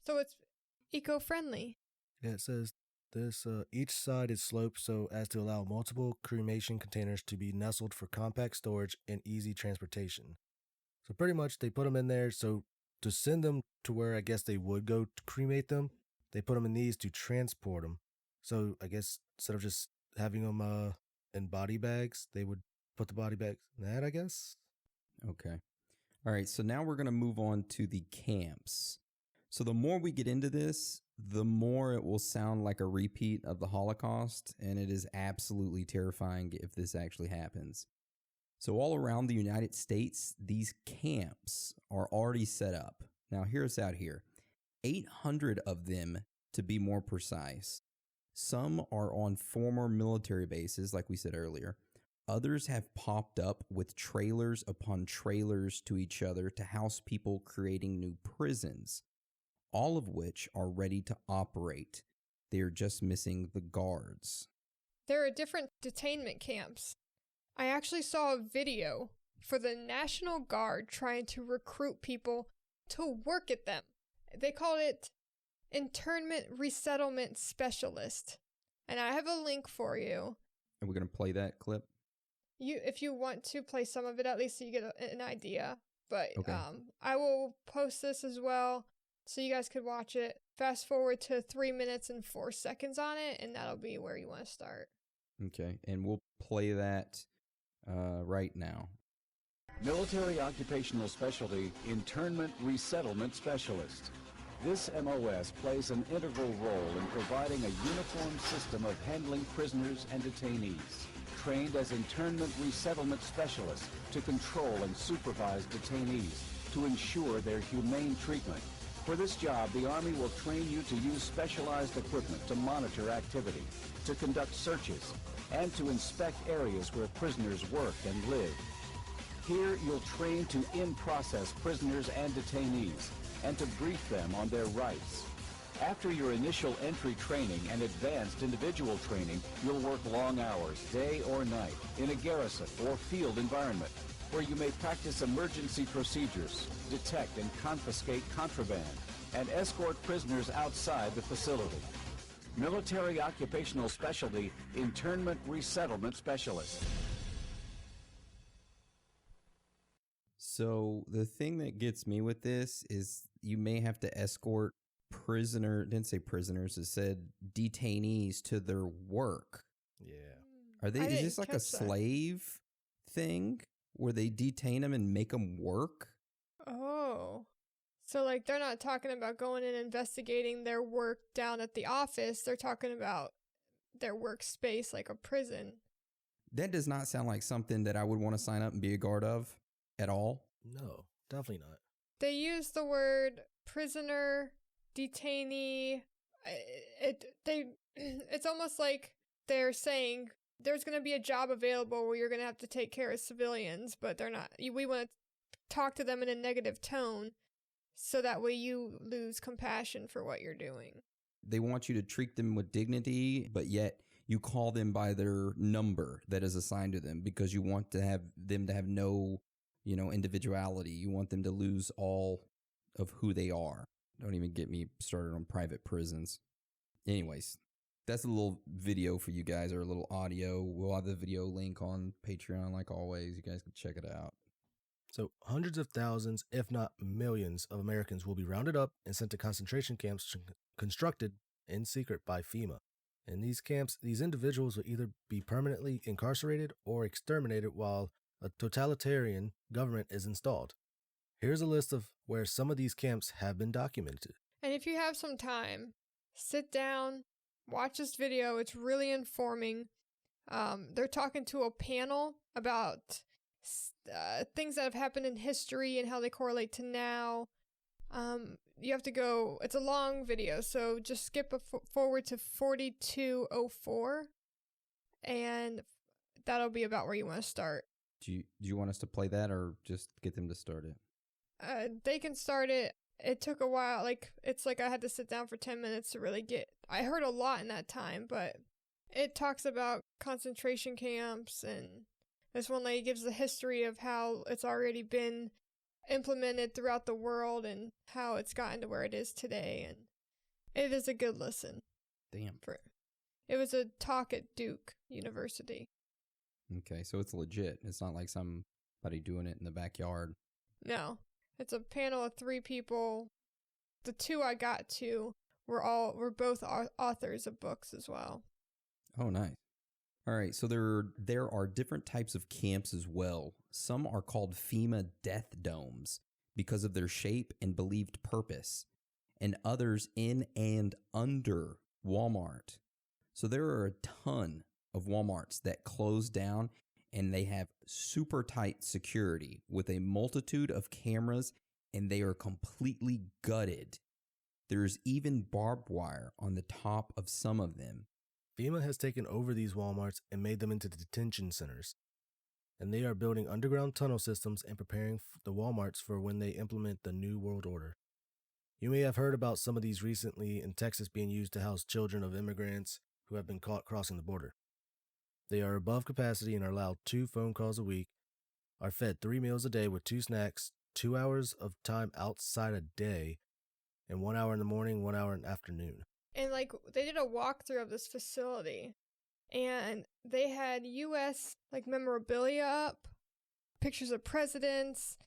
So it's eco-friendly. Yeah, it says this, each side is sloped so as to allow multiple cremation containers to be nestled for compact storage and easy transportation. So pretty much they put them in there so to send them to where I guess they would go to cremate them, they put them in these to transport them. So I guess instead of just having them in body bags, they would put the body bags in that, I guess. Okay. All right, so now we're going to move on to the camps. So the more we get into this, the more it will sound like a repeat of the Holocaust, and it is absolutely terrifying if this actually happens. So all around the United States, these camps are already set up. Now hear us out here. 800 of them, to be more precise. Some are on former military bases, like we said earlier. Others have popped up with trailers upon trailers to each other to house people creating new prisons, all of which are ready to operate. They're just missing the guards. There are different detainment camps. I actually saw a video for the National Guard trying to recruit people to work at them. They called it Internment Resettlement Specialist. And I have a link for you. Are we going to play that clip? If you want to play some of it, at least so you get an idea. But okay. I will post this as well so you guys could watch it. Fast forward to 3 minutes and 4 seconds on it, and that'll be where you want to start. Okay, and we'll play that right now. Military Occupational Specialty Internment Resettlement Specialist. This MOS plays an integral role in providing a uniform system of handling prisoners and detainees. Trained as internment resettlement specialists to control and supervise detainees to ensure their humane treatment. For this job, the Army will train you to use specialized equipment to monitor activity, to conduct searches, and to inspect areas where prisoners work and live. Here, you'll train to in-process prisoners and detainees, and to brief them on their rights. After your initial entry training and advanced individual training, you'll work long hours, day or night, in a garrison or field environment, where you may practice emergency procedures, detect and confiscate contraband, and escort prisoners outside the facility. Military Occupational Specialty Internment Resettlement Specialist. So the thing that gets me with this is you may have to escort didn't say prisoners, it said detainees to their work. Yeah. Is this like a slave thing where they detain them and make them work? Oh. So like they're not talking about going and investigating their work down at the office. They're talking about their workspace like a prison. That does not sound like something that I would want to sign up and be a guard of at all. No, definitely not. They use the word prisoner, detainee. It's almost like they're saying there's going to be a job available where you're going to have to take care of civilians, but they're not. We want to talk to them in a negative tone so that way you lose compassion for what you're doing. They want you to treat them with dignity, but yet you call them by their number that is assigned to them because you want to have them to have no, individuality. You want them to lose all of who they are. Don't even get me started on private prisons. Anyways, that's a little video for you guys, or a little audio. We'll have the video link on Patreon like always. You guys can check it out. So hundreds of thousands, if not millions, of Americans will be rounded up and sent to concentration camps constructed in secret by FEMA. In these camps, these individuals will either be permanently incarcerated or exterminated while a totalitarian government is installed. Here's a list of where some of these camps have been documented. And if you have some time, sit down, watch this video. It's really informing. They're talking to a panel about things that have happened in history and how they correlate to now. You have to go, it's a long video, so just skip forward to 4204, and that'll be about where you want to start. Do you want us to play that or just get them to start it? They can start it. It took a while. It's like I had to sit down for 10 minutes to really I heard a lot in that time, but it talks about concentration camps, and this one lady gives the history of how it's already been implemented throughout the world and how it's gotten to where it is today. And it is a good listen. Damn. It was a talk at Duke University. Okay, so it's legit. It's not like somebody doing it in the backyard. No, it's a panel of 3 people. The 2 I got to were both authors of books as well. Oh, nice. All right, so there are different types of camps as well. Some are called FEMA death domes because of their shape and believed purpose, and others in and under Walmart. So there are a ton of Walmarts that close down, and they have super tight security with a multitude of cameras, and they are completely gutted. There's even barbed wire on the top of some of them. FEMA has taken over these Walmarts and made them into detention centers, and they are building underground tunnel systems and preparing the Walmarts for when they implement the New World Order. You may have heard about some of these recently in Texas being used to house children of immigrants who have been caught crossing the border. They are above capacity and are allowed 2 phone calls a week, are fed 3 meals a day with 2 snacks, 2 hours of time outside a day, and 1 hour in the morning, 1 hour in the afternoon. And like they did a walkthrough of this facility, and they had U.S. like memorabilia up, pictures of presidents.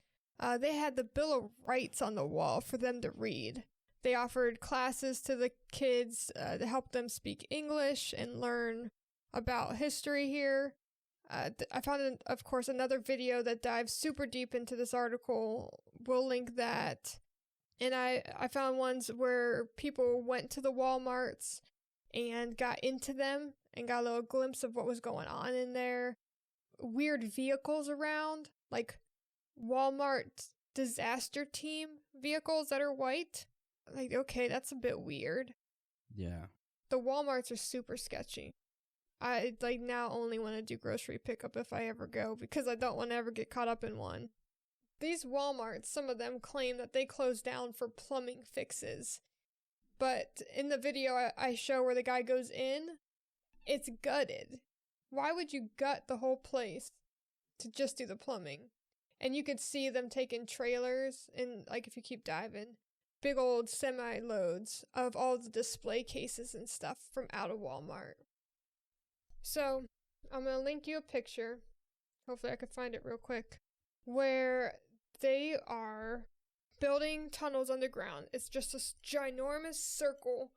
They had the Bill of Rights on the wall for them to read. They offered classes to the kids to help them speak English and learn about history here. I found, of course, another video that dives super deep into this article. We'll link that. And I found ones where people went to the Walmarts and got into them and got a little glimpse of what was going on in there. Weird vehicles around, like Walmart disaster team vehicles that are white. Like, okay, that's a bit weird. Yeah. The Walmarts are super sketchy. I like now only want to do grocery pickup if I ever go because I don't want to ever get caught up in one. These Walmarts, some of them claim that they closed down for plumbing fixes. But in the video I show where the guy goes in, it's gutted. Why would you gut the whole place to just do the plumbing? And you could see them taking trailers and, like, if you keep diving, big old semi-loads of all the display cases and stuff from out of Walmart. So, I'm going to link you a picture. Hopefully I can find it real quick. Where they are building tunnels underground. It's just a ginormous circle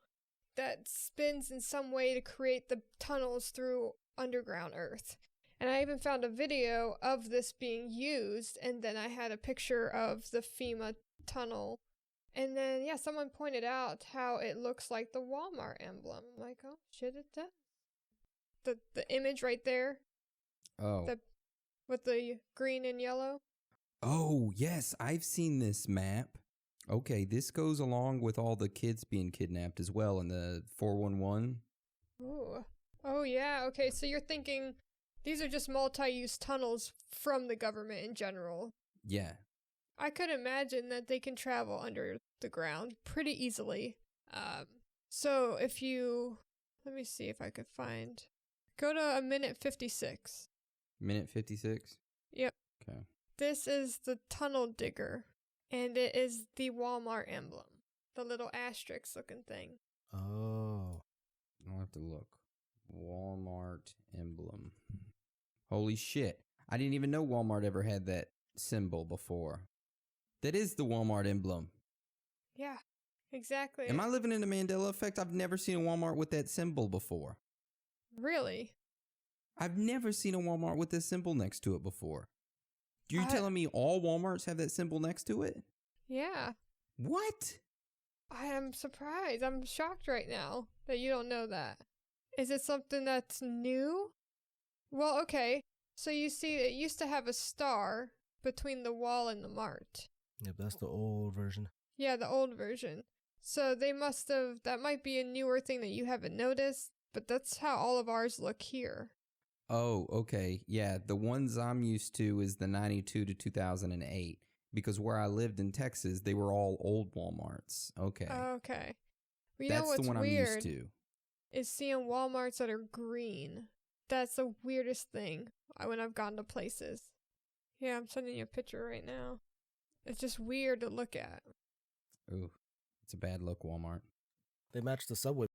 that spins in some way to create the tunnels through underground earth. And I even found a video of this being used, and then I had a picture of the FEMA tunnel. And then, yeah, someone pointed out how it looks like the Walmart emblem. I'm like, oh, shit, it does. The image right there. Oh. With the green and yellow. Oh, yes, I've seen this map. Okay, this goes along with all the kids being kidnapped as well in the 411. Ooh. Oh, yeah. Okay, so you're thinking these are just multi-use tunnels from the government in general. Yeah. I could imagine that they can travel under the ground pretty easily. So if you... Let me see if I could find... Go to a minute 56. Minute 56? Yep. Okay. This is the tunnel digger, and it is the Walmart emblem. The little asterisk looking thing. Oh. I'll have to look. Walmart emblem. Holy shit. I didn't even know Walmart ever had that symbol before. That is the Walmart emblem. Yeah, exactly. Am I living in the Mandela effect? I've never seen a Walmart with that symbol before. Really? I've never seen a Walmart with this symbol next to it before. You're telling me all Walmarts have that symbol next to it? Yeah. What? I am surprised. I'm shocked right now that you don't know that. Is it something that's new? Well, okay. So you see, it used to have a star between the wall and the mart. Yep, that's the old version. Yeah, the old version. So they must have, that might be a newer thing that you haven't noticed, but that's how all of ours look here. Oh, okay. Yeah, the ones I'm used to is the 92 to 2008. Because where I lived in Texas, they were all old Walmarts. Okay. Okay. Well, you That's know what's the one weird I'm used to. is seeing Walmarts that are green. That's the weirdest thing when I've gone to places. Yeah, I'm sending you a picture right now. It's just weird to look at. Ooh, it's a bad look, Walmart. They match the subway